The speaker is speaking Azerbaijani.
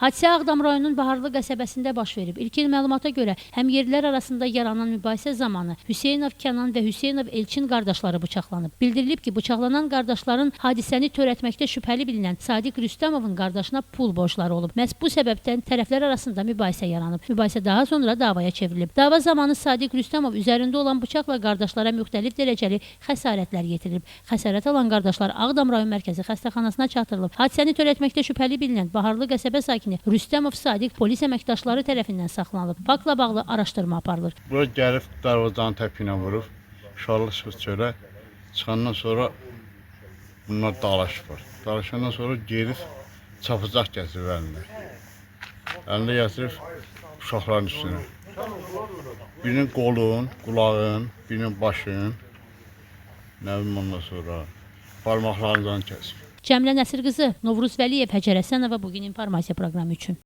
Hadisə Ağdam rayonunun Baharlı qəsəbəsində baş verib. İlkin məlumata görə həm yerlər arasında yaranan mübahisə zamanı Hüseynov Kənan və Hüseynov Elçin qardaşları bıçaqlanıb. Bildirilib ki, bıçaqlanan qardaşların hadisəni törətməkdə şübhəli bilinən Sadiq Rüstəmovun qardaşına pul borcları olub. Məhz bu səbəbdən tərəflər arasında mübahisə yaranıb. Mübahisə daha sonra davaya çevrilib. Dava zamanı Sadiq Rüstəmov üzərində olan bıçaqla qardaşlara müxtəlif dərəcəli xəsarətlər yetirilib. Xəsarət alan qardaşlar Ağdam rayon mərkəzi xəstəxanasına çatdırılıb. Hadisəni törətməkdə şübhəli bilinən Baharlı qəsəbə sakini Rüstəmov Sadiq polis əməkdaşları tərəfindən saxlanılıb. Faktla bağlı araşdırma aparılır. Bura gəlib darvazanın təpi ilə vurub, şarlı çıxıb çölə. Çıxandan sonra bunlar dalaşıblar. Dalaşandan sonra gelib çapacaq gətirib əlində. Əlində gətirib uşaqların üstünə. Birinin qolun, qulağın, birinin başın, nə bilim ondan sonra parmaqlarından kəsib. Cəmilə Nəsir qızı, Novruz Vəliyev, Həcər Həsənova bugün informasiya proqramı üçün.